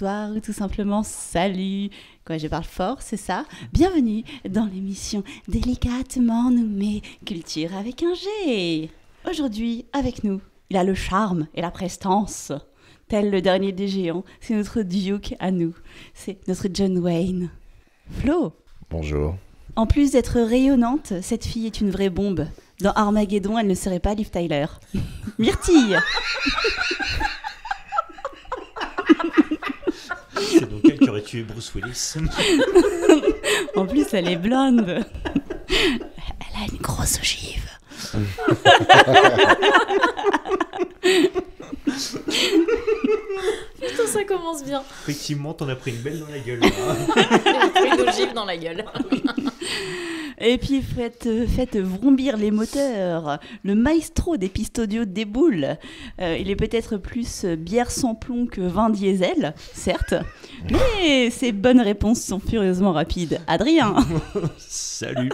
bonsoir ou tout simplement salut. Quoi, je parle fort, c'est ça? Bienvenue dans l'émission délicatement nommée Culture avec un G. Aujourd'hui, avec nous, il a le charme et la prestance. Tel le dernier des géants, c'est notre Duke à nous. C'est notre John Wayne. Flo. Bonjour. En plus d'être rayonnante, cette fille est une vraie bombe. Dans Armageddon, elle ne serait pas Liv Tyler. Myrtille. C'est donc elle qui aurait tué Bruce Willis. En plus, elle est blonde. Elle a une grosse ogive. Putain, ça commence bien. Effectivement, t'en as pris une belle dans la gueule. Là. Il a pris une ogive dans la gueule. Et puis faites vrombir les moteurs. Le maestro des pistes audio déboule. Il est peut-être plus bière sans plomb que vin diesel, certes. Mais ses bonnes réponses sont furieusement rapides. Adrien. Salut.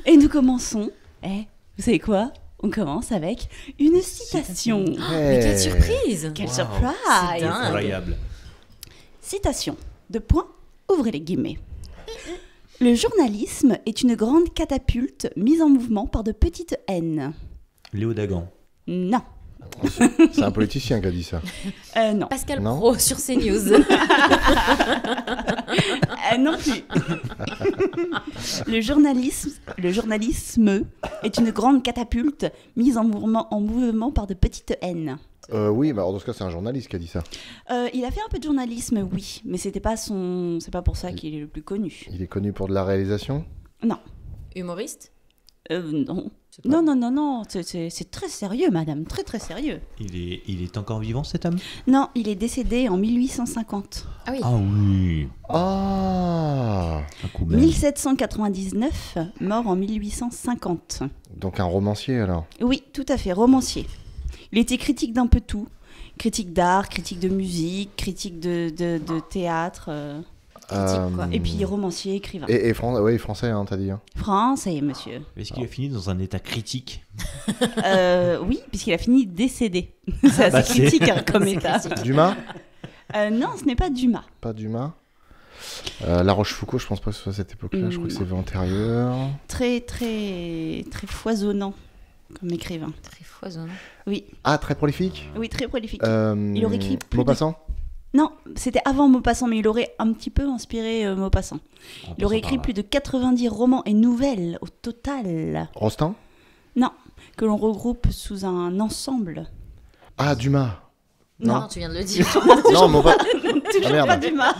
Et nous commençons. Vous savez quoi? On commence avec une citation. Mais quelle surprise! Quelle Wow. surprise! C'est dingue. Incroyable. Citation. De point, ouvrez les guillemets. Le journalisme est une grande catapulte mise en mouvement par de petites haines. Léo Dagan. Non. C'est un politicien qui a dit ça. Non. Pascal Non. Pro sur CNews. Non plus. Le journalisme est une grande catapulte mise en mouvement par de petites haines. Oui, bah alors dans ce cas, c'est un journaliste qui a dit ça. Il a fait un peu de journalisme, oui, mais c'est pas pour ça qu'il est le plus connu. Il est connu pour de la réalisation. Non. Humoriste? Non. Je sais pas. Non, c'est très sérieux, madame, très très sérieux. Il est encore vivant, cet homme? Non, il est décédé en 1850. Ah oui. Ah oui. Ah, Un coup bête. 1799, mort en 1850. donc un romancier alors. Oui, tout à fait, romancier. Il était critique d'un peu tout. Critique d'art, critique de musique, critique de théâtre. Critique, quoi. Et puis romancier, écrivain. Et oui, français, hein, t'as dit. Hein. Français, monsieur. Est-ce qu'il a fini dans un état critique? Oui, puisqu'il a fini décédé. C'est assez bah, c'est- critique hein, comme C'est état. critique. Dumas. Non, ce n'est pas Dumas. Pas Dumas. La Rochefoucauld, je pense pas que ce soit à cette époque-là. Je crois que c'est antérieur. Très, très, très foisonnant comme écrivain. Très foisonnant. Oui, Ah, très prolifique. oui, très prolifique. Il aurait écrit plus de- Maupassant. Non, c'était avant Maupassant, mais il aurait un petit peu inspiré Maupassant. Il aurait écrit plus de 90 romans et nouvelles au total. Rostand. Non, que l'on regroupe sous un ensemble. Ah, Dumas. Non, tu viens de le dire. Non, Maupassant. Toujours merde. pas Dumas.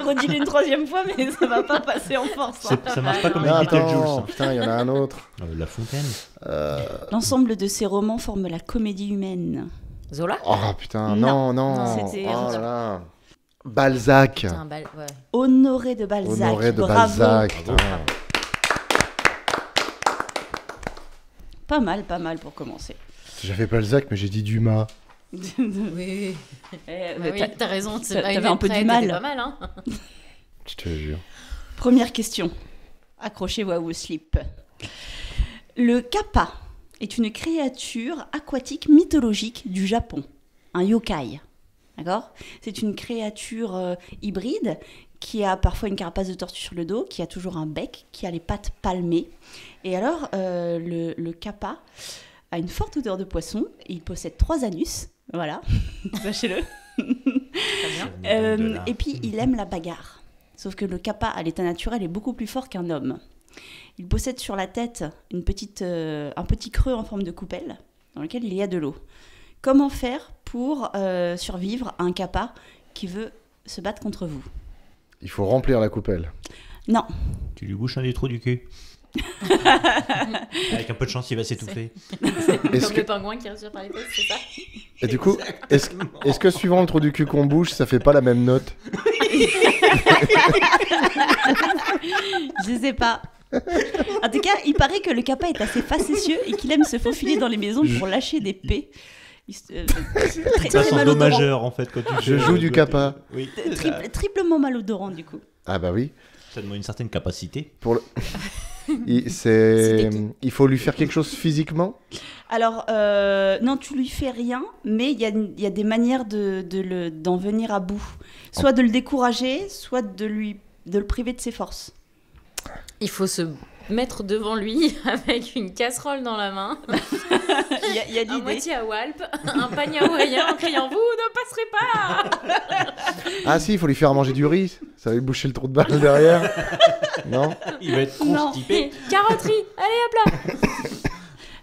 Redis-le une troisième fois, mais ça va pas passer en force. hein. Ça marche pas comme Ah, les Beetlejuice. attends, putain, il y en a un autre. La Fontaine. L'ensemble de ces romans forme la comédie humaine. Zola? Oh putain, Non. non. Non, c'était- Oh là là. Balzac. Putain, ouais. Honoré de Balzac. Honoré de Bravo. Balzac. putain. Pas mal pour commencer. J'avais Balzac, mais j'ai dit Dumas. Oui. Eh, Oui, t'as raison, c'est pas t'avais un peu du mal. C'était pas mal, hein. Je te jure. Première question. Accrochez-vous à vos slips. Le kappa est une créature aquatique mythologique du Japon. Un yokai. D'accord? C'est une créature hybride qui a parfois une carapace de tortue sur le dos, qui a toujours un bec, qui a les pattes palmées. Et alors, le kappa a une forte odeur de poisson et il possède 3 anus. Voilà, sachez-le. Très bien. Et puis, il aime la bagarre. Sauf que le kappa, à l'état naturel, est beaucoup plus fort qu'un homme. Il possède sur la tête un petit creux en forme de coupelle dans lequel il y a de l'eau. Comment faire pour survivre à un kappa qui veut se battre contre vous? Il faut remplir la coupelle. Non. Tu lui bouches un des trous du cul. Avec un peu de chance, il va s'étouffer. Est-ce Comme que- le pingouin qui respire par les fesses, c'est ça? Et du coup, est-ce que suivant le trou du cul qu'on bouge, ça fait pas la même note? Je sais pas. En tout cas, il paraît que le kappa est assez facétieux et qu'il aime se faufiler dans les maisons pour lâcher des pets. Très, Ça très sent malodorant. dommageur en fait quand tu Je joue du kappa. Oui. Triplement malodorant du coup. Ah bah oui. Ça demande une certaine capacité. Pour le... Il faut lui faire quelque chose physiquement. Alors, non, tu lui fais rien, mais il y a des manières d'en venir à bout. Soit de le décourager, soit de le priver de ses forces. Il faut se mettre devant lui avec une casserole dans la main, Il y a un l'idée. moitié à Walp, un panier hawaïen en criant « Vous ne passerez pas !» Ah si, il faut lui faire manger du riz. Ça va lui boucher le trou de balle derrière. Non. Il va être Non. constipé. Carotterie, allez hop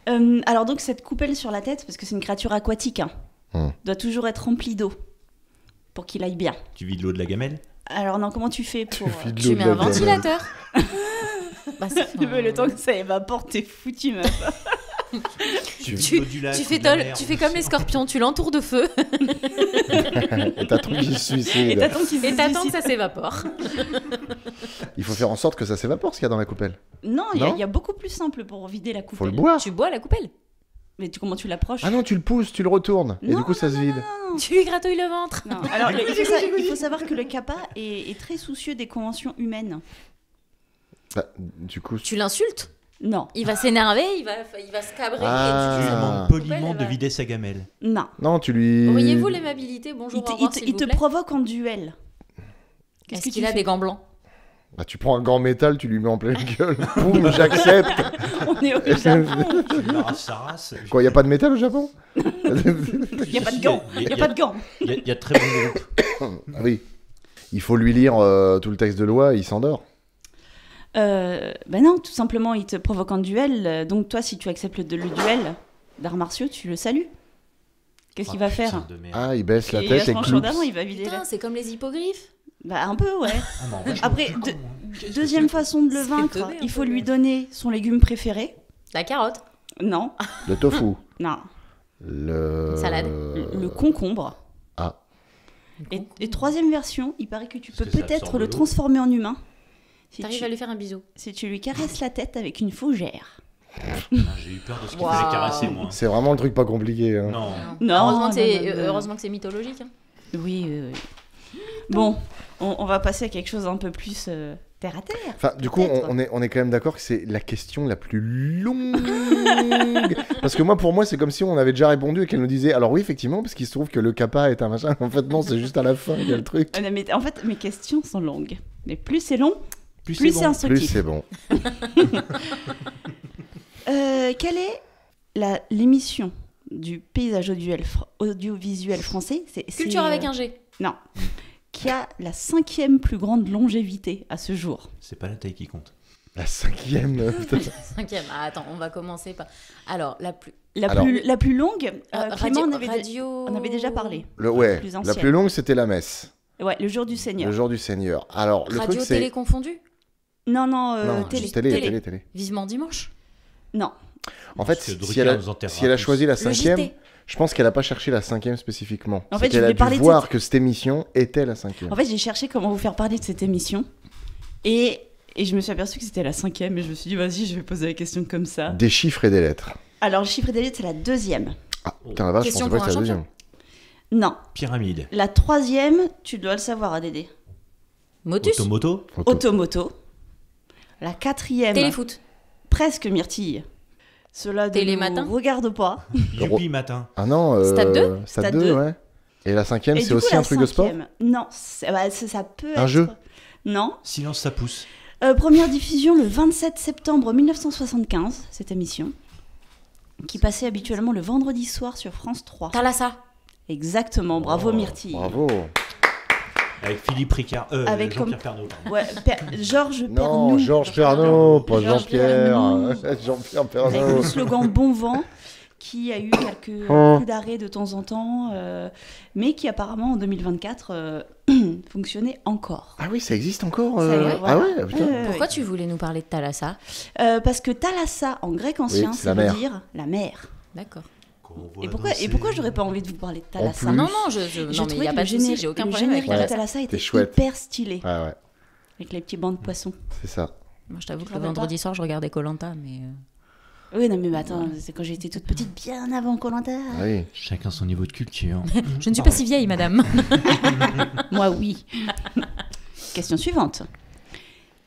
là. Alors donc, cette coupelle sur la tête, parce que c'est une créature aquatique, doit toujours être remplie d'eau pour qu'il aille bien. Tu vides l'eau de la gamelle. Alors non, comment tu fais pour... files de Tu l'eau mets de la un gamelle. ventilateur. Bah, Le temps que ça évapore, t'es foutu, meuf. Tu vides l'eau du lac tu ou fais, de la mer, tu ou fais de comme les l'océan. scorpions, tu l'entoures de feu Et t'attends qu'il se Et suicide. t'attends qu'il se et t'attends que suicide. ça s'évapore. Il faut faire en sorte que ça s'évapore ce qu'il y a dans la coupelle. Non, Non il y a beaucoup plus simple pour vider la Faut coupelle. le boire. Tu bois la coupelle. Mais comment tu l'approches? Ah non, tu le pousses, tu le retournes. Et Non, du coup, ça se vide. Tu lui gratouilles le ventre. Non. Alors, il faut savoir que le kappa est très soucieux des conventions humaines. Bah, du coup, Tu l'insultes. Non, Il va s'énerver, il va se cabrer. Ah. Tu lui Et demandes tu... poliment de vider sa gamelle. non. non, tu lui. Auriez-vous l'aimabilité, bonjour, au revoir, s'il Il vous te plaît. provoque en duel. Est-ce que qu'il tu a fais des gants blancs? Bah, tu prends un gant métal, tu lui mets en pleine gueule. Boum, j'accepte. On est au Japon. Tu lui rases sa race. Quoi, y a pas de métal au Japon? Il n'y a pas de gants. Il n'y a pas de gants. Il y a de très bons groupes. Ah oui. Il faut lui lire tout le texte de loi, il s'endort. Ben non, tout simplement, il te provoque en duel. Donc toi, si tu acceptes le duel d'arts martiaux, tu le salues. Qu'est-ce qu'il va faire? Ah, il baisse la Il va tête se et pencher cloups. d'avant, il va vider Putain, la... c'est comme les hippogriffes. Bah un peu, ouais. Ah, Après, deuxième façon de le C'est vaincre, teubé, un il faut peu, lui mais- donner son légume préféré. La carotte. Non, Le tofu. non. Le... Une salade. Le concombre. Ah. Et troisième version, il paraît que tu peux Parce que ça peut-être absorbe le l'eau. transformer en humain. Si T'arrives tu, à lui faire un bisou. si tu lui caresses la tête avec une fougère. J'ai eu peur de ce qu'il Waouh. fallait caresser, moi. C'est vraiment le truc pas compliqué. Hein. Non. Non, heureusement, que c'est, non, non, non. heureusement que c'est mythologique. Hein. Oui, Bon, on va passer à quelque chose un peu plus terre à terre. Enfin, du coup, peut-être. on est quand même d'accord que c'est la question la plus longue. Parce que pour moi, c'est comme si on avait déjà répondu et qu'elle nous disait alors oui, effectivement, parce qu'il se trouve que le kappa est un machin. En fait, non, c'est juste à la fin, il y a le truc. Non, mais en fait, mes questions sont longues. Mais plus c'est long, plus c'est c'est bon. Plus instructif. c'est bon. Quelle est l'émission du paysage audiovisuel français Culture avec un G. Non. Qui a la 5e plus grande longévité à ce jour. C'est pas la taille qui compte. La 5e. putain. Cinquième. Ah, attends, on va commencer par. Alors, la plus. Alors- La plus longue, Clément, radio. on avait déjà parlé. Ouais, Plus la ancienne. plus longue, c'était la messe. Ouais, le jour du Seigneur. Le jour du Seigneur. Alors, le Radio truc, c'est. télé confondue. Non, Non, télé. juste télé. Vivement dimanche. Non. En fait, Parce que si Drucker elle, nous enterrera si elle a tous. choisi la Le 5e, JT. je pense qu'elle a pas cherché la 5e spécifiquement. En C'est fait, je qu'elle a voulais dû parler de voir cette- que cette émission était la 5e. En fait, j'ai cherché comment vous faire parler de cette émission. Et je me suis aperçue que c'était la 5e. Et je me suis dit, vas-y, je vais poser la question comme ça. Des chiffres et des lettres. Alors, le chiffre des lettres, c'est la 2e. Ah, putain, la vache, je Question pensais pas que pour c'était un la 2e. Non. Pyramide. La 3e, tu dois le savoir, ADD. Motus. Automoto. Automoto. La 4e, Téléfoot. presque Myrtille. Cela ne Télématin. nous regarde pas. Youpi matin. Ah non, Stade 2? Stade Stade 2, 2. ouais. Et la 5e, Et c'est du aussi coup, la un truc de sport 5e, non, ça peut Un être... jeu Non. Silence, ça pousse. Première diffusion le 27 septembre 1975, cette émission, qui passait habituellement le vendredi soir sur France 3. Thalassa. Exactement, bravo Oh, Myrtille. Bravo. Avec Philippe Ricard. Avec Jean-Pierre Pernaut. pardon. Ouais, Georges Non, Pernoud. Georges Pernaut, pas Georges Jean-Pierre. Pernaut. Jean-Pierre Avec le Pernaut. slogan Bon Vent, qui a eu quelques Oh. coups d'arrêt de temps en temps, mais qui apparemment en 2024 fonctionnait encore. Ah oui, ça existe encore Ça y est, Ah voilà. ouais, putain. Pourquoi tu voulais nous parler de Thalassa? Parce que Thalassa, en grec ancien, Oui, c'est ça la veut mer. dire la mer. D'accord. Et pourquoi j'aurais pas envie de vous parler de Thalassa plus. Non, non, Je non, mais il trouvais n'y a que pas le de souci, j'ai aucun le problème avec générique de Thalassa. Thalassa était chouette. hyper stylé, Ouais, ouais, avec les petits bancs de poissons. c'est ça. Moi, je t'avoue que Tu le te rappelles vendredi soir, je regardais Koh-Lanta, mais. Oui, non, mais attends, c'est quand j'étais toute petite, bien avant Koh-Lanta. Ah oui. Chacun son niveau de culture. Je ne suis pas si vieille, madame. Moi, oui. Question suivante.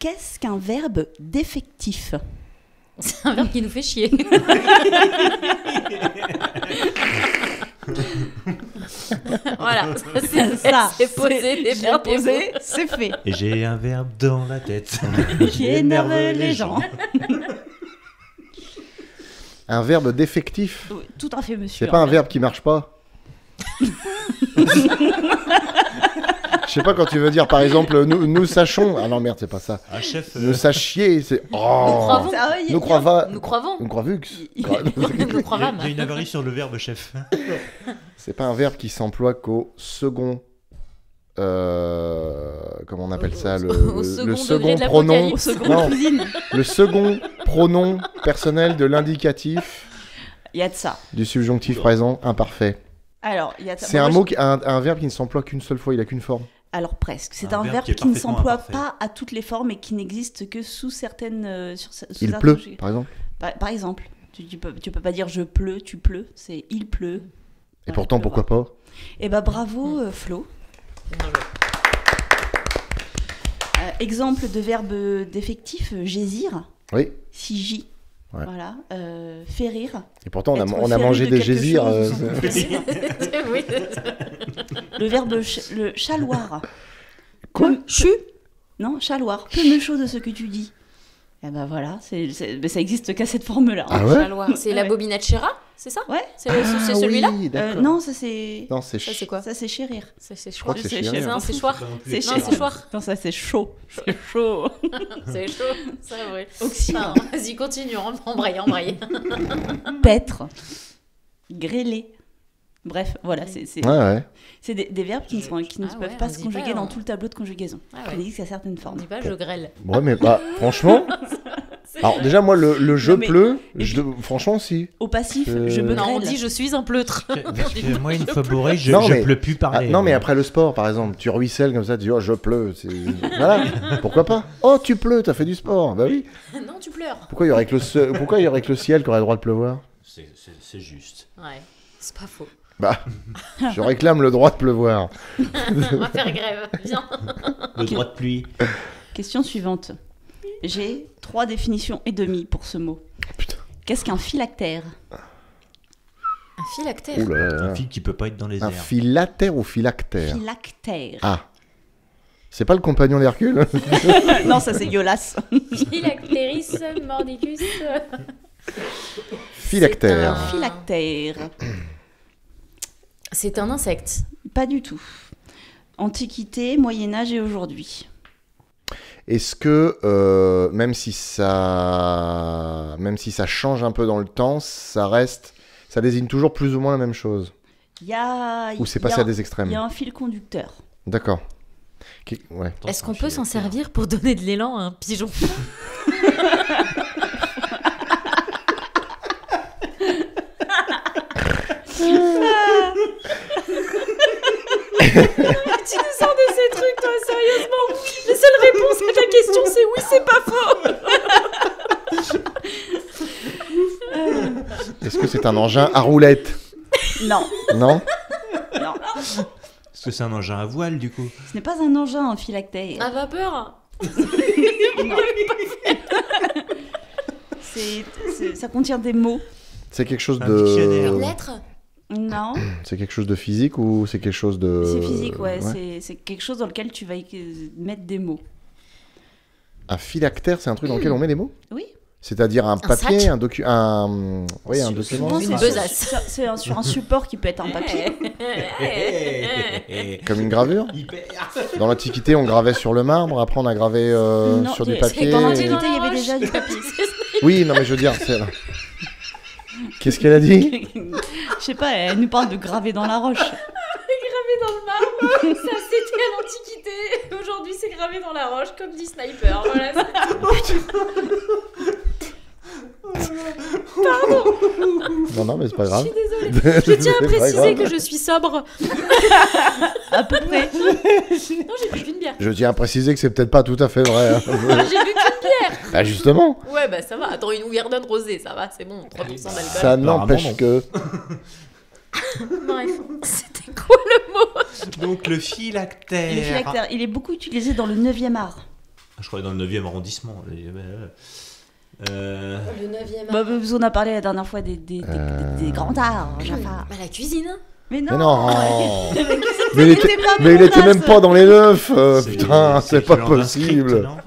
Qu'est-ce qu'un verbe défectif? C'est un verbe qui nous fait chier. Voilà, c'est posé, démerdez-vous. C'est fait. Et j'ai un verbe dans la tête. Qui énerve les gens. Un verbe défectif. Oui, tout à fait, monsieur. C'est pas un verbe qui marche pas. Je sais pas, quand tu veux dire par exemple nous sachons. Ah non merde, c'est pas ça. Ah, chef. Nous sachiez, c'est. Oh. croyons. Ah oui, Nous croyons. Nous croyons. Nous croyons. Nous croyons. Il y a une avarie sur le verbe, chef. C'est pas un verbe qui s'emploie qu'au second. Comment on appelle ça, au second le degré second de pronom. l'apocalypse. Au second Non. cuisine. Le second pronom personnel de l'indicatif Il y a de ça. du subjonctif présent imparfait. Alors, il y a de ça. C'est Bon, un moi, mot, un verbe qui ne s'emploie qu'une seule fois, il a qu'une forme. Alors presque. C'est Un un verbe verbe qui est qui ne parfaitement s'emploie imparfait. pas à toutes les formes et qui n'existe que sous certaines. Sous Il certaines pleut, conjugaisons. par exemple. Par exemple, tu peux pas dire je pleut, tu pleut. C'est il pleut. Et pourtant, pourquoi pas? Eh ben bravo Flo. Bien joué. Exemple de verbe défectif, gésir, Oui. sigi. Ouais. Voilà. Fait rire. Et pourtant, Être on a féru mangé de des quelque gésirs. chose. Oui. Le verbe le chaloir. Quoi? Chu? Non, chaloir. Peu me chaud de ce que tu dis. Eh ben voilà, mais ça existe qu'à cette forme-là. Ah ouais? Chaloir. C'est la Ouais. bobinette Chéra, c'est ça? Ouais. C'est celui-là? Oui, d'accord. Non, ça c'est. Non, c'est Ça, c'est quoi? Ça c'est chérir. C'est Je crois que c'est C'est chiant. chez- Non, c'est choir. C'est Non, c'est choir. Non, ça c'est chaud. C'est chaud. C'est chaud. Ça, oui. Occident. Vas-y, continue. Embraye. Paître. Grêler. Bref, voilà, c'est Ouais. des verbes qui ne Ah peuvent ouais, pas on se dit conjuguer pas, dans hein. tout le tableau de conjugaison. Ah Il ouais. existe à certaines On formes. dit pas je grêle. Ouais, mais bah, franchement. Alors, déjà, moi, le je Non, mais- pleut, et franchement, si. Au passif, Euh, je me Non, on grêle. dit je suis un pleutre. Parce que moi, une fois bourré, je Non, mais- peux plus Ah, parler. non, mais après le sport, par exemple, tu ruisselles comme ça, tu dis, oh, je pleut. Voilà, pourquoi pas? Oh, tu pleures, t'as fait du sport. Bah oui. Non, tu pleures. Pourquoi il y aurait que le ciel qui aurait le droit de pleuvoir? C'est juste. Ouais, c'est pas faux. Bah, je réclame le droit de pleuvoir. On va faire grève. Viens. Le droit de pluie. Question suivante. J'ai 3 définitions et demie pour ce mot. Putain. Qu'est-ce qu'un phylactère? Un phylactère. Ouh là là. Un fil qui peut pas être dans les Un airs. phylactère ou phylactère? Phylactère. Ah. C'est pas le compagnon d'Hercule? Non, ça c'est Yolas. Phylacteris mordicus. Phylactère. C'est Phylactère. C'est un insecte. Pas du tout. Antiquité, Moyen-Âge et aujourd'hui. Est-ce que, même si ça change un peu dans le temps, ça désigne toujours plus ou moins la même chose? Il y a. Ou c'est il y a- passé à des Il extrêmes? y a un fil conducteur. D'accord. Ouais. Est-ce qu'on peut s'en servir pour donner de l'élan à un pigeon? Tu nous sors de ces trucs, toi, sérieusement? La seule réponse à ta question, c'est oui, c'est pas faux. Est-ce que c'est un engin à roulette? Non, Non? non. Est-ce que c'est un engin à voile, du coup? Ce n'est pas un engin, un phylactère. À vapeur? Ça contient des mots. C'est quelque chose Un dictionnaire. de... Lettre? Non, C'est quelque chose de physique ou c'est quelque chose de... c'est physique, ouais. C'est quelque chose dans lequel tu vas mettre des mots. Un phylactère, c'est un truc dans lequel on met des mots? Oui. C'est-à-dire un papier, sac. un document... Oui, un document. Souvent, Une c'est besace. sur un support qui peut être un papier. Comme une gravure. Hyper. Dans l'Antiquité, on gravait sur le marbre, après on a gravé Non, sur du c'est- papier. Dans et- l'Antiquité, il y avait déjà du papier. Oui, non mais je veux dire, c'est... Qu'est-ce qu'elle a dit? Je sais pas, elle nous parle de graver dans la roche. Gravé dans le marbre, ça c'était à l'Antiquité. Aujourd'hui c'est gravé dans la roche comme dit Sniper. Voilà, Non, mais c'est pas grave. je suis désolée. Je tiens à préciser que je suis sobre. À peu près. Non, j'ai bu qu'une bière. Je tiens à préciser que c'est peut-être pas tout à fait vrai. hein. J'ai bu qu'une bière. Ah, justement, Ouais, bah ça va. Attends, une Wierdon rosée, ça va, c'est bon. 3% d'alcool. ça Apparemment, n'empêche non. que... Bref, c'était quoi le mot? Donc, le Le phylactère. phylactère, il est beaucoup utilisé dans le 9e art. Je crois dans le 9e arrondissement. Le 9e. Bah, on a parlé la dernière fois des grands arts, Jafar. Bah, la cuisine. Mais Mais non. non. Mais Mais il était même pas dans les 9. Putain, c'est pas l'équivalent d'un script, possible. non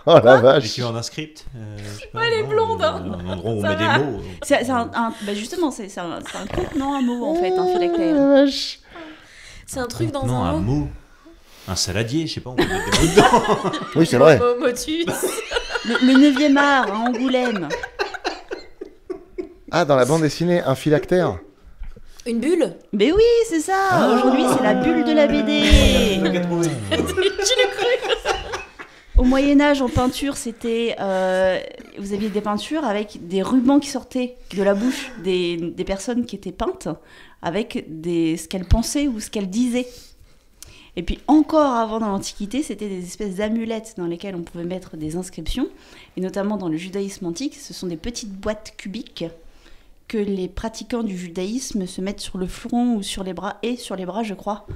Oh la vache. L'équivalent d'un script. Je sais pas, Ouais, les non, blondes, hein. Un endroit où on Ça met va. des mots. C'est bah justement, c'est un couple, non un mot en fait, un Oh phylactère. la vache. C'est un truc dans Non, un un mot. mot. Un saladier, je sais pas, on peut mettre des mots dedans. Oui, c'est vrai. Motus. Le 9e art à Angoulême. Ah, dans la bande dessinée, un phylactère. Une bulle. Mais oui, c'est ça. Aujourd'hui, c'est la bulle de la BD. Au Moyen-Âge, en peinture, c'était. Vous aviez des peintures avec des rubans qui sortaient de la bouche des personnes qui étaient peintes, avec ce qu'elles pensaient ou ce qu'elles disaient. Et puis, encore avant dans l'Antiquité, c'était des espèces d'amulettes dans lesquelles on pouvait mettre des inscriptions. Et notamment dans le judaïsme antique, ce sont des petites boîtes cubiques que les pratiquants du judaïsme se mettent sur le front ou sur les bras, je crois.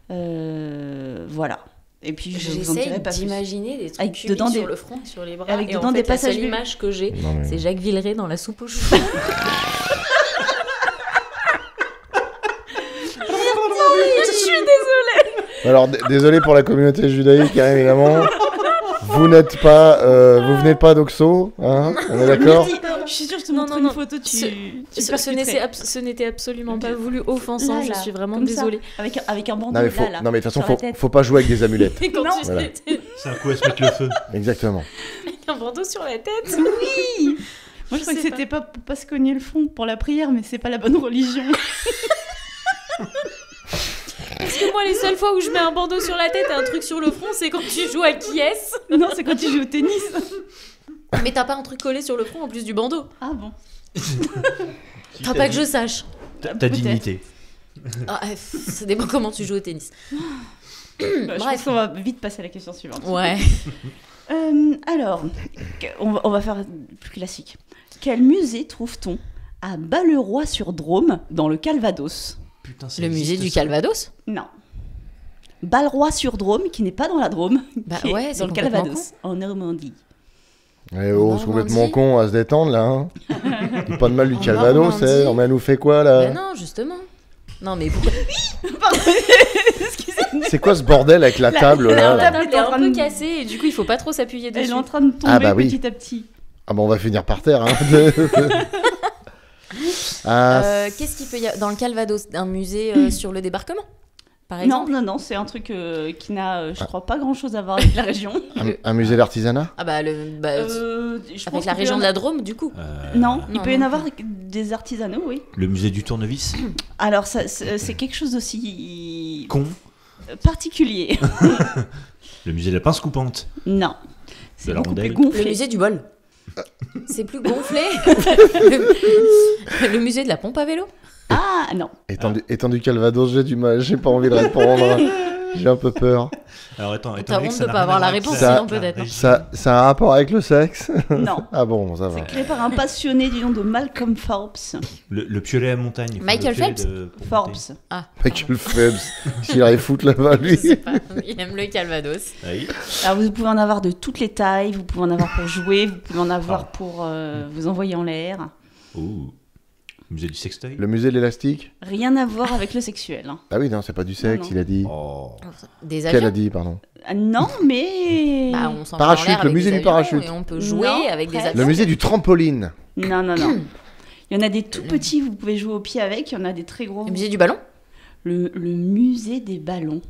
Voilà. Et puis je vous en J'essaie dirai pas plus. d'imaginer des trucs Avec cubiques dedans sur des- le front et sur les bras. avec et dedans en des fait, la passages seule vus. image que j'ai, Non, mais- c'est Jacques Villeray dans la soupe aux choux. Je suis désolée. Alors, désolé pour la communauté judaïque, hein, évidemment. Vous n'êtes pas, vous venez pas d'Oxo, hein, on est d'accord? Je suis sûre que je te Non, montre non, une non. photo, tu Ce percuterais. ce n'était absolument pas voulu offensant, Là, je là, suis vraiment comme ça, désolée. avec un bandeau Non, mais faut, là, là. non, mais de toute façon, sur la tête. faut pas jouer avec des amulettes. Et quand Non. tu Voilà. étais C'est un coup à se mettre le feu. Exactement. avec un bandeau sur la tête. Oui. Moi, je crois que sais c'était pas pour pas se cogner le front pour la prière, mais c'est pas la bonne religion. Parce que moi, les seules fois où je mets un bandeau sur la tête et un truc sur le front, c'est quand tu joues à qui est-ce. Non, c'est quand tu joues au tennis. Mais t'as pas un truc collé sur le front en plus du bandeau. Ah bon. Enfin, pas que je sache. Ta Peut-être. dignité. Ah, ça dépend comment tu joues au tennis. Je Bref. pense qu'on va vite passer à la question suivante. Ouais. Alors, on va faire plus classique. Quel musée trouve-t-on à Balleroy-sur-Drôme, dans le Calvados? Putain, ça Le existe, musée du ça. Calvados. Non. Balleroy-sur-Drôme, qui n'est pas dans la Drôme, Bah qui est ouais, c'est dans le complètement Calvados, en Normandie. Eh oh, c'est complètement Normandie. con à se détendre, là, hein. Dis pas de mal du En Calvados, Normandie. on nous fait quoi, là? Bah non, justement. Non, mais pourquoi Excusez-moi. C'est quoi ce bordel avec la table, là, La là table est est en un train peu de- cassée et du coup, il faut pas trop s'appuyer Elle dessus. est en train de tomber Ah bah oui. petit à petit. Ah bah on va finir par terre, hein. Ah, Qu'est-ce qu'il peut y avoir dans le Calvados? Un musée sur le débarquement, par Non, exemple? non, non, c'est un truc qui n'a, je crois, pas grand-chose à voir avec la région. un musée d'artisanat? Ah bah, Je pense avec la qu'il région peut de y la Drôme, du coup. Non, il Non, peut y en non avoir des artisanaux, oui. Le musée du tournevis. Alors, c'est quelque chose d'aussi Con. particulier. Le musée de la pince coupante. Non. C'est De la beaucoup plus rondelle. Le gonflé. musée du bol. C'est plus gonflé. Le musée de la pompe à vélo. Ah, non. Étant du Calvados, j'ai pas envie de répondre. J'ai un peu peur. Alors attends, T'as étant donné honte que ça de n'a pas rien avoir à la voir avec réponse, Ça- sinon peut-être. hein. Ça a un rapport avec le sexe? Non. Ah bon, ça va. C'est créé par un passionné du nom de Malcolm Forbes. Le piolet à montagne. enfin, Michael le piolet Phelps de Pontaine. Forbes. Ah, Michael Phelps, s'il arrive foutre là-bas, je lui. sais pas. Il aime le Calvados. Ah oui. Alors, vous pouvez en avoir de toutes les tailles. Vous pouvez en avoir pour jouer. Vous pouvez en avoir Ah. pour vous envoyer en l'air. Oh. Musée du sextoy. Le musée de l'élastique? Rien à voir avec le sexuel. hein. Ah oui, non, c'est pas du sexe, Non, non. il a dit. Oh. Des Qu'elle a avions. dit, pardon. Ah, non, mais... Bah, on s'en Parachute, va en l'air le avec musée des du avions parachute. Et on peut jouer Non, avec des presque. avions. Le musée du trampoline. Non, non, non. Il y en a des tout petits, vous pouvez jouer au pied avec. Il y en a des très gros. Le musée du ballon. Le musée des ballons.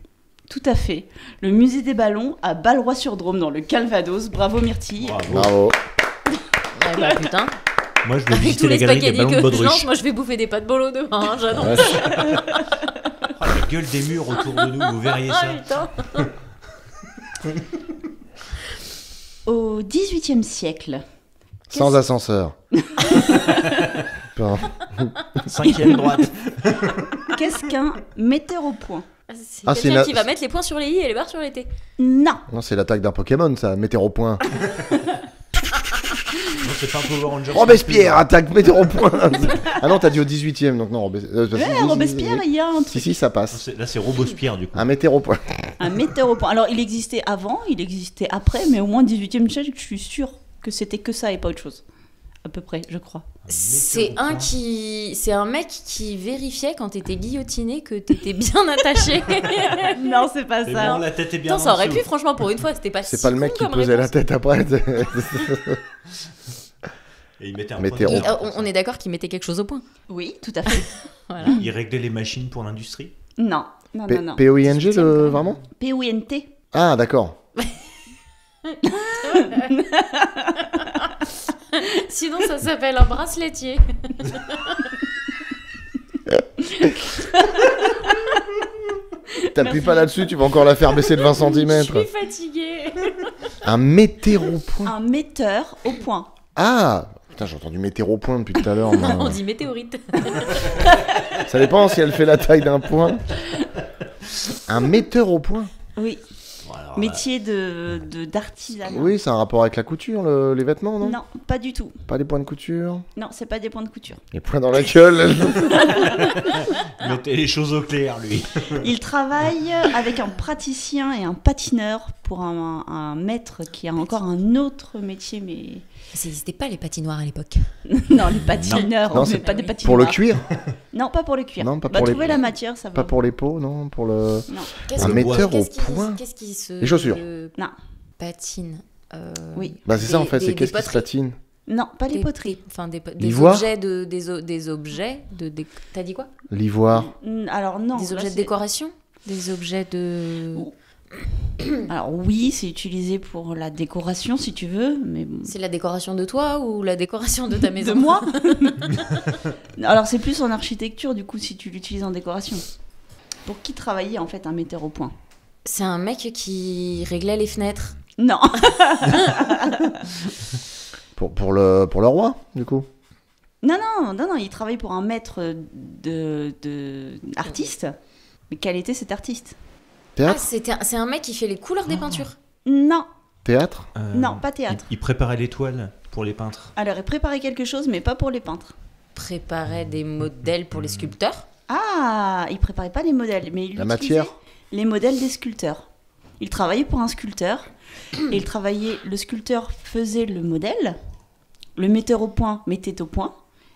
Tout à fait. Le musée des ballons à Balleroy-sur-Drôme, dans le Calvados. Bravo, Myrtille. Bravo. Bravo. Eh bah, putain. Moi, je vais Avec visiter tous la les galerie des spaghettis ballons de que je lance, baudruche. moi je vais bouffer des pâtes bolo demain. Hein, j'annonce. Ouais. Oh, la gueule des murs autour de nous, vous verriez ça. Ah, putain. Au XVIIIe siècle, Sans ascenseur. Putain. 5ème droite. qu'est-ce qu'un metteur au point? C'est Ah, c'est quelqu'un la- qui va mettre les points sur les i et les barres sur les t. Non. Non, c'est l'attaque d'un Pokémon, ça. Météoropoint. Non, c'est pas un Power Ranger. Robespierre, attaque Météoropoint. Ah non, t'as dit au 18ème, donc non, Ouais, Robespierre, il y a un truc. Si, ça passe. Là, c'est Robespierre, du coup. Un Météoropoint. Un metteur au point. Alors, il existait avant, il existait après, mais au moins 18e siècle, je suis sûre que c'était que ça et pas autre chose. À peu près, je crois. C'est un mec qui vérifiait quand t'étais guillotiné que t'étais bien attaché. Non, c'est pas C'est ça. bon, la tête est bien Putain, ça en aurait dessous. pu, franchement, pour une fois, c'était pas C'est si pas le con mec qui comme pesait la réponse. tête après. Et il mettait un Mettez point de rond. rond. On est d'accord qu'il mettait quelque chose au point. Oui, tout à fait. Voilà. Il réglait les machines pour l'industrie. Non, non, non, non. P-O-I-N-G, vraiment P-O-I-N-T. Ah, d'accord. Sinon, ça s'appelle un braceletier. T'appuies pas là-dessus, tu vas encore la faire baisser de 20 cm. Je suis fatiguée. Un météoropoint. Un metteur au point. Ah putain, j'ai entendu météoropoint depuis tout à l'heure. moi. On dit météorite. Ça dépend si elle fait la taille d'un point. Un metteur au point. Oui, Voilà, métier d'artisanat. Oui, c'est un rapport avec la couture, les vêtements, non Non, pas du tout. Pas des points de couture. Non, c'est pas des points de couture. Les points dans la gueule. Il mettait les choses au clair, lui. Il travaille avec un praticien et un patineur pour un maître qui a encore un autre métier, mais... Ça n'existait pas les patinoires à l'époque. Non, les patineurs, Non, mais c'est pas des Pour patinoires. le cuir. Non, pas pour le cuir. Non, pas Bah, pour les- trouver la matière, ça va. Pas pour les peaux, non. Pour le. Non. Qu'est-ce Un que- metteur au qu'est-ce qui- point. Qu'est-ce qui se Les chaussures. Non. patine Oui. Bah, c'est ça en fait, des- c'est des qu'est-ce qui se poteries. patine. Non, pas les poteries. Enfin, des L'ivoire. objets des objets t'as dit quoi? L'ivoire. Alors non. Des là, objets de c'est- décoration? Des objets de... Alors oui, c'est utilisé pour la décoration si tu veux, mais bon. C'est la décoration de toi ou la décoration de ta maison? De moi. Alors c'est plus en architecture du coup si tu l'utilises en décoration. Pour qui travaillait en fait un metteur au point? C'est un mec qui réglait les fenêtres. Non. Pour le roi, du coup. Non, il travaille pour un maître de artiste. Mais quel était cet artiste? Ah, Théâtre. c'est un mec qui fait les couleurs des peintures. Non, Théâtre. non, pas théâtre. Il préparait les toiles pour les peintres. Alors il préparait quelque chose, mais pas pour les peintres. Préparait des modèles pour les sculpteurs. Ah, il préparait pas les modèles, mais il La utilisait matière. les modèles des sculpteurs. Il travaillait pour un sculpteur, et le sculpteur faisait le modèle, le metteur au point mettait au point,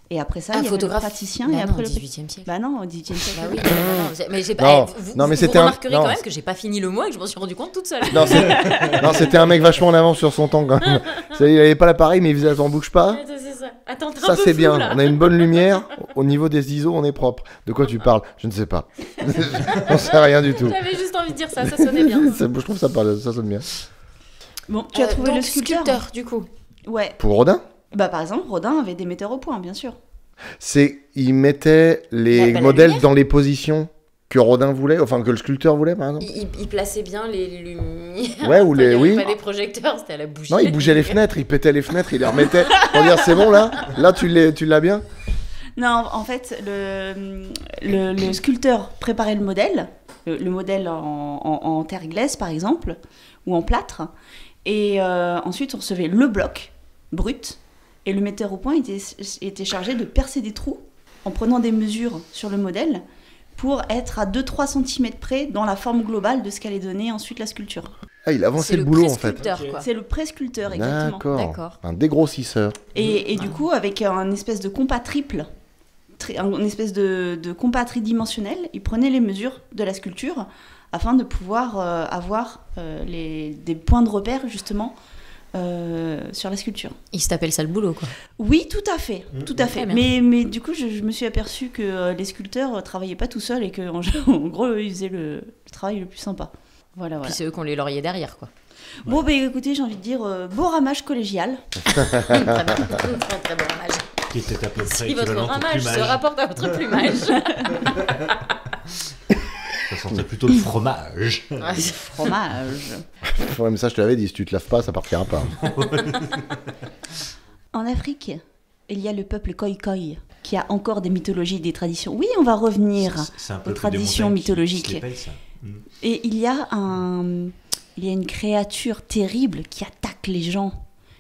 et après ça, il y avait le photographe. praticien, Bah et non, après au le... 18e siècle. Bah non, au 18e siècle. Bah oui, mais j'ai Non, pas. non, mais vous c'était un- remarquerez non. quand même que j'ai pas fini le mot et que je m'en suis rendu compte toute seule. Non, non, c'était un mec vachement en avance sur son temps quand même. Il avait pas l'appareil, mais il faisait attends, bouge pas. Attends, c'est ça. Attends, t'es un Ça peu c'est flou, bien, là. on a une bonne lumière, au niveau des ISO on est propre. De quoi tu parles? Je ne sais pas. On sait rien du tout. J'avais juste envie de dire ça, ça sonnait bien. Je trouve ça sonne bien. Bon, tu as trouvé donc, le sculpteur. du coup. Ouais. Pour Rodin, Bah par exemple, Rodin avait des metteurs au point, bien sûr. il mettait les La modèles lumière. dans les positions que Rodin voulait, enfin que le sculpteur voulait par exemple. Il plaçait bien les lumières. Ouais, ou Il y les. avait Oui. pas des projecteurs, c'était à la bougie. Non, il bougeait les fenêtres, il pétait les fenêtres, il les remettait pour dire c'est bon là. Là tu l'as bien. Non, en fait, le sculpteur préparait le modèle, le modèle en terre glaise par exemple, ou en plâtre, et ensuite on recevait le bloc brut, et le metteur au point était chargé de percer des trous en prenant des mesures sur le modèle pour être à 2-3 cm près dans la forme globale de ce qu'allait donner ensuite la sculpture. Ah, il C'est avançait le boulot en fait. pré-sculpteur, quoi. C'est le pré-sculpteur, exactement. D'accord. Un dégrossisseur. Et du coup, avec un espèce de compas triple, un espèce de compas tridimensionnel, il prenait les mesures de la sculpture afin de pouvoir avoir des points de repère, justement, sur la sculpture. Il s'appelle ça le boulot, quoi. Oui, tout à fait, tout à fait. Très bien. Mais du coup, je me suis aperçue que les sculpteurs travaillaient pas tout seuls et qu'en en gros, ils faisaient le travail le plus sympa. Voilà. Puis c'est eux qui ont les lauriers derrière, quoi. Bon, bah écoutez, j'ai envie de dire beau ramage collégial. Très bien. Très bon ramage. Qui était à peu près Si votre équivalent au ramage se plumage. rapporte à votre plumage. Ça sentait plutôt le fromage. Fromage. Ouais, mais ça je te l'avais dit, si tu te laves pas, ça partira pas. En Afrique, il y a le peuple Khoikhoi qui a encore des mythologies, des traditions. Oui, on va revenir C'est un aux peu traditions mythologiques. Se l'épelle, ça. Et il y a une créature terrible qui attaque les gens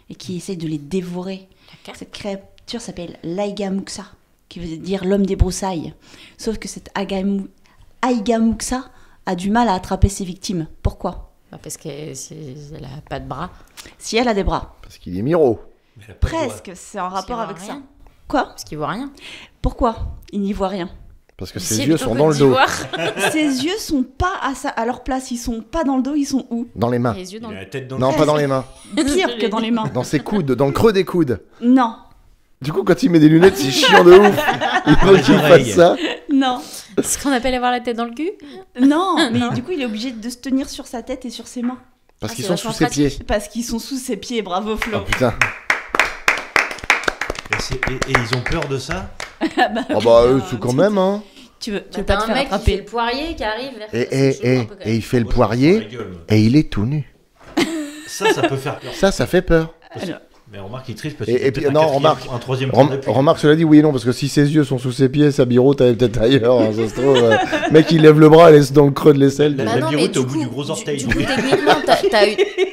et qui essaie de les dévorer. Cette créature s'appelle l'Aigamuksa, qui veut dire l'homme des broussailles. Sauf que cette Aigamuksa a du mal à attraper ses victimes. Pourquoi? Parce qu'elle a pas de bras. Si elle a des bras. Parce qu'il est Miro. Mais elle a pas de doigt. Presque, c'est en rapport voit avec ça. rien. Quoi? Parce qu'il voit rien. Pourquoi? Il n'y voit rien. Parce que Si, ses elle yeux est en sont Côte dans le dos. d'Ivoire. Ses yeux sont pas à leur place, ils sont pas dans le dos, ils sont où? Dans les mains. Les yeux Il dans a le... la tête dans Non, le pas dans les mains. Pire que dans les mains. Dans ses coudes, dans le creux des coudes. Non, Du coup, quand il met des lunettes, c'est chiant de ouf. Il faut les qu'il oreilles. fasse ça. non, Ce qu'on appelle avoir la tête dans le cul. non, mais du coup il est obligé de se tenir sur sa tête et sur ses mains. Parce Ah, qu'ils c'est sont vachement sous ses pieds. Parce qu'ils sont sous ses pieds, bravo Flo. Oh putain. Et ils ont peur de ça. Ah bah, Oh bah, c'est quand même, hein. Tu veux Bah, pas t'as te un faire mec qui fait attraper. le poirier qui arrive vers Et il fait le Moi, je me prends poirier la gueule, moi. et il est tout nu. Ça peut faire peur. Ça fait peur. Alors, Mais remarque, il triche parce Et qu'il y a puis, peut-être non, un quatrième- remarque. un troisième point d'appui. Remarque, cela dit, oui et non, parce que si ses yeux sont sous ses pieds, sa biro, t'avais peut-être ailleurs. Hein, ça se trouve. Mec, il lève le bras et laisse dans le creux de l'aisselle. La- Bah non, bureau, mais t'es au du bout coup, du gros orteil. Du coup, techniquement,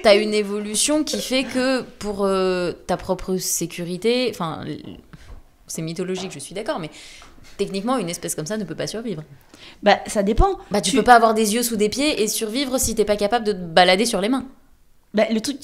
t'as une évolution qui fait que pour ta propre sécurité, enfin, c'est mythologique, je suis d'accord, mais techniquement, une espèce comme ça ne peut pas survivre. bah ça dépend. Bah, tu peux pas avoir des yeux sous des pieds et survivre si t'es pas capable de te balader sur les mains. Bah, le truc,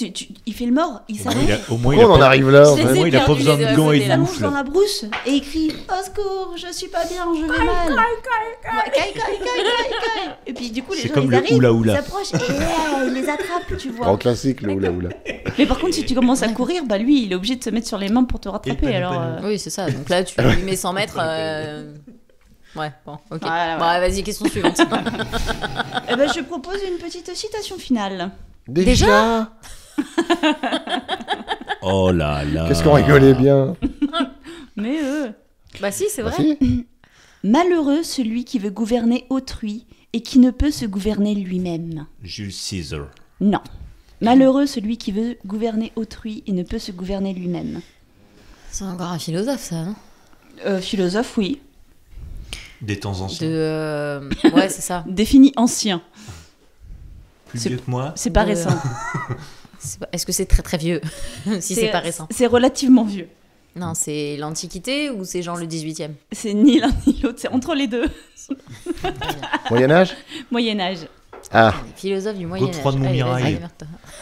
il fait le mort, il s'allonge. Au moins, Pourquoi on en arrive là en Je fait les ai il a pas perdus, besoin les de deux gants à et Il de côté, là. s'allonge moufles. dans la brousse et il crie au secours, je suis pas bien, je vais mal. Ouais, caille, caille, caille, caille, caille. Et puis du coup les C'est gens comme ils le arrivent, oula ils oula. s'approchent et il les attrape, tu vois. Grand classique, le oula oula. Mais par contre si tu commences à courir, bah lui il est obligé de se mettre sur les mains pour te rattraper. panou, Alors panou. Oui, c'est ça. Donc là, tu lui mets 100 mètres. Ouais, bon, ok. Voilà, Bon, vas-y, question suivante. eh ben, je propose une petite citation finale. Déjà Oh là là. Qu'est-ce qu'on rigolait bien. Mais Bah si, c'est Bah vrai. si. malheureux celui qui veut gouverner autrui et qui ne peut se gouverner lui-même. Jules Caesar. Non. Malheureux celui qui veut gouverner autrui et ne peut se gouverner lui-même. C'est encore un philosophe, ça, non Philosophe, oui. Des temps anciens. Ouais, c'est ça. Défini ancien. Plus c'est- vieux que moi. C'est pas De- récent. Est-ce que c'est très très vieux si c'est pas récent? C'est relativement vieux. Non, c'est l'Antiquité ou c'est genre le 18e? C'est ni l'un ni l'autre, c'est entre les deux. Moyen-Âge Moyen-Âge. Ah. Philosophe du Moyen-Âge. Godefroy de Montmirail. Allez, vas-y, merde.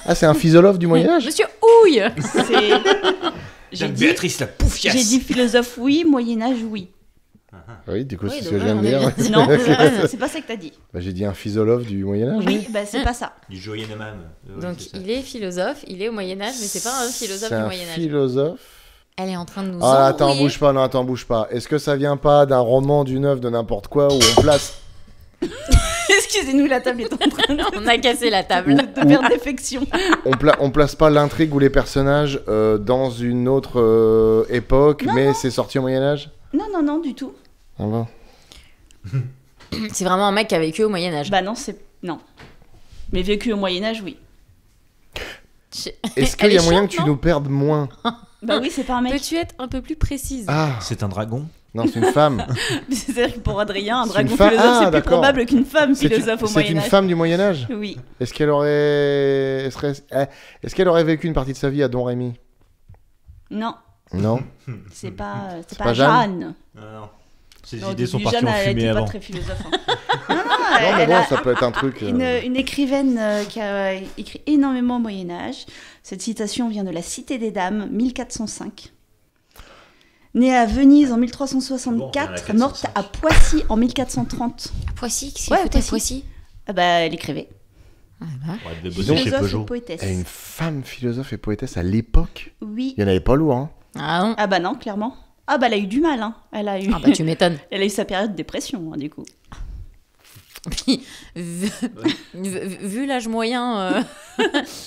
Ah, c'est un philosophe du Moyen-Âge Monsieur Houille. C'est... J'ai dit, Béatrice la pouffiasse. j'ai dit philosophe, oui. Moyen-Âge, oui. Oui, du coup, Oui, c'est ce donc que je viens de là, on est dire. Non, c'est pas ça que t'as dit. Bah, j'ai dit un philosophe du Moyen-Âge. Oui, bah c'est pas ça. Du joyeux Namam. Donc il est philosophe, il est au Moyen-Âge, mais c'est pas un philosophe C'est du un Moyen-Âge. philosophe. Elle est en train de nous Ah, attends, embrouiller. bouge pas, non, attends, bouge pas. Est-ce que ça vient pas d'un roman, d'une œuvre, de n'importe quoi, où on place... Excusez-nous, la table est en train On a cassé la table. de faire défection. on place pas l'intrigue ou les personnages dans une autre époque, mais c'est sorti au Moyen-Âge? Non, non, non, du tout. Ah bon. C'est vraiment un mec qui a vécu au Moyen-Âge. Bah non, c'est... Non. Mais vécu au Moyen-Âge, oui. Est-ce qu'il Elle y a est moyen chiante, que tu non nous perdes moins? Bah oui, c'est pas un mec. Peux-tu être un peu plus précise? Ah, C'est un dragon. non, c'est une femme. C'est-à-dire que pour Adrien, un C'est dragon une femme- philosophe, Ah, c'est plus d'accord. probable qu'une femme C'est philosophe au c'est une Moyen-Âge. femme du Moyen-Âge? Oui. Est-ce qu'elle aurait... Est-ce qu'elle aurait vécu une partie de sa vie à Don Rémy? Non, Non. c'est pas pas Jeanne Jeanne. Non, non. Ses Non, idées sont depuis parties Jeanne, en elle fumée était avant. pas très philosophe. hein. Non, non, Non, mais elle bon, a ça peut être un truc... une écrivaine qui a écrit énormément au Moyen-Âge. Cette citation vient de la Cité des Dames, 1405. Née à Venise en Bon, 1364, on est à morte à Poissy en 1430. Poissy, qu'est-ce Ouais, qu'il foutait à Poissy. Poissy? Ah bah, elle écrivait. Ah bah. Ouais, elle devait Dis bosser donc. chez Philosophe et Peugeot. poétesse. Elle est une femme philosophe et poétesse à l'époque? Oui. Il y en avait pas lourd, hein? Ah non. Ah bah non, clairement. Ah bah elle a eu du mal, hein. Elle a eu, Ah bah tu m'étonnes. elle a eu sa période de dépression, hein, du coup. Puis, vu l'âge moyen à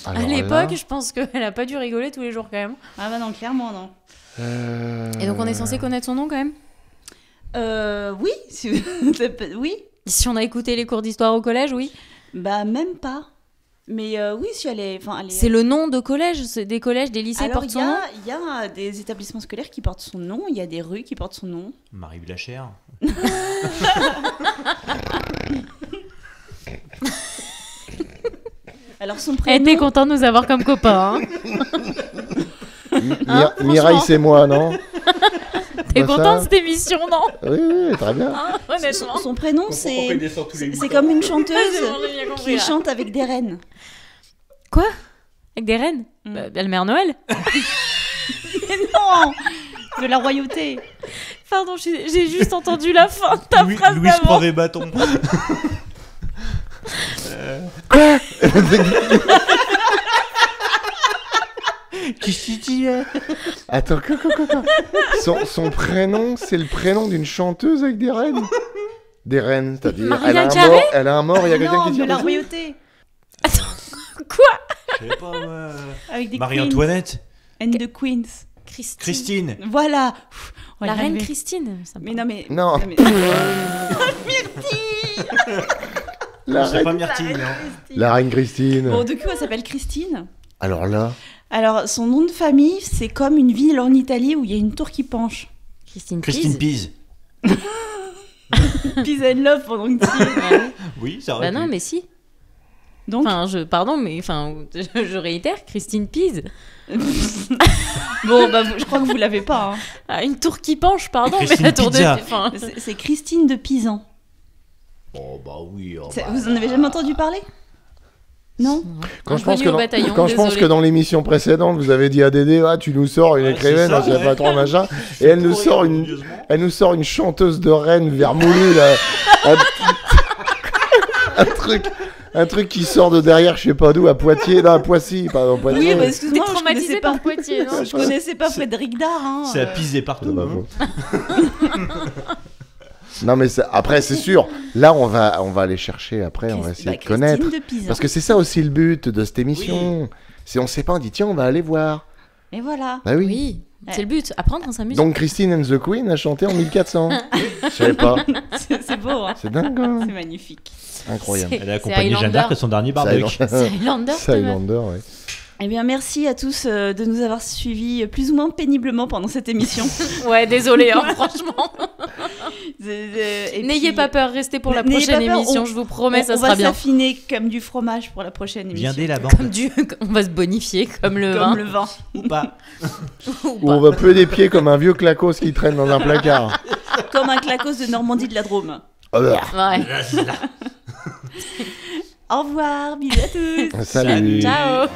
Alors l'époque, là, je pense qu'elle a pas dû rigoler tous les jours quand même. Ah bah non, clairement non. Et donc on est censé connaître son nom quand même? Oui, oui. Si on a écouté les cours d'histoire au collège, oui. Bah même pas. Mais oui, si elle est... Enfin, elle est... C'est le nom de collège, des collèges, des lycées Alors portent il son y, nom? il y a des établissements scolaires qui portent son nom, il y a des rues qui portent son nom. Marie Blachère. Alors son Elle était prénom... content de nous avoir comme copains. Hein. Mireille, c'est moi, non? Elle est pas contente ça. cette émission, non? Oui, oui, très bien. Hein, honnêtement. Son prénom, c'est comme une chanteuse C'est bon, j'ai bien compris, qui là. chante avec des rennes. Quoi? Avec des reines? Mm. Bah, le Mère Noël? Mais non, de la royauté. Pardon, j'ai juste entendu la fin de ta phrase Louis d'avant. prend des bâtons. Qu'est-ce que tu dis là? Attends, quoi. Son prénom, c'est le prénom d'une chanteuse avec des reines. Des reines, c'est-à-dire Marianne Carré elle a un mort, il y a quelqu'un Non, qui de tire la dessus. royauté. Quoi? Je sais pas, moi. Avec des Marie-Antoinette. Queens and the Queens. Christine. Christine. Voilà. Pff, on va La y reine arriver. Christine. ça me Mais parle. non, mais... Non. mais- La C'est pas reine, Myrtille, non. la reine Christine. Bon, du coup, elle s'appelle Christine. Alors là, Alors, son nom de famille, c'est comme une ville en Italie où il y a une tour qui penche. Christine Christine Pise. Pise. Peace and love pendant que tu y es. Ouais. Oui, ça aurait Bah non, pu. mais si. Donc, Enfin, pardon, mais je réitère, Christine Pise. bon, bah, je crois que vous l'avez pas. hein. Ah, une tour qui penche, pardon, Christine mais la tour Pizza. de... Enfin, C'est Christine de Pisan. Oh bah oui. Oh, Vous en avez jamais entendu parler? Non? quand je pense Inconnue que au dans, bataillon, quand je pense désolée. que dans l'émission précédente, vous avez dit à Dédé, ah, tu nous sors une Ouais, écrivaine, c'est ça, on sait ouais. pas trop machin, et elle nous sort une chanteuse de reine vermoulue là, un truc qui sort de derrière, je sais pas d'où, à Poitiers, non, à Poissy, pardon, Poitiers. Oui, bah, T'es excuse-moi, je traumatisée connaissais pas. par Poitiers, non? Je connaissais pas Frédéric Dard. Hein, C'est à piser C'est partout. pas hein. faux. Non mais après c'est sûr, là on va aller chercher après, on va essayer de connaître. Christine de Pisan. Parce que c'est ça aussi le but de cette émission. Si on sait pas, on dit tiens, on va aller voir. Et voilà. Bah oui. Oui, c'est le but, apprendre en s'amusant. Donc Christine and the Queen a chanté en 1400. Je savais pas. C'est beau, hein. C'est dingue, hein. C'est magnifique. Incroyable. Elle a C'est accompagné Jeanne Highlander. d'Arc à son dernier barbecue. C'est Highlander, C'est Highlander, ouais. Eh bien, merci à tous de nous avoir suivis plus ou moins péniblement pendant cette émission. Ouais, désolé, hein, franchement. Et N'ayez puis, pas peur, restez pour la n'ayez prochaine pas peur, émission, on- je vous promets, ça on sera va bien. s'affiner comme du fromage pour la prochaine émission. Viendez la Comme bande. on va se bonifier comme le Comme vin. le vin. Ou pas. Ou Où on va puer des pieds comme un vieux clacos qui traîne dans un placard. Comme un clacos de Normandie de la Drôme. Oh, là. Ouais. Au revoir, bisous à tous. Salut. Ciao.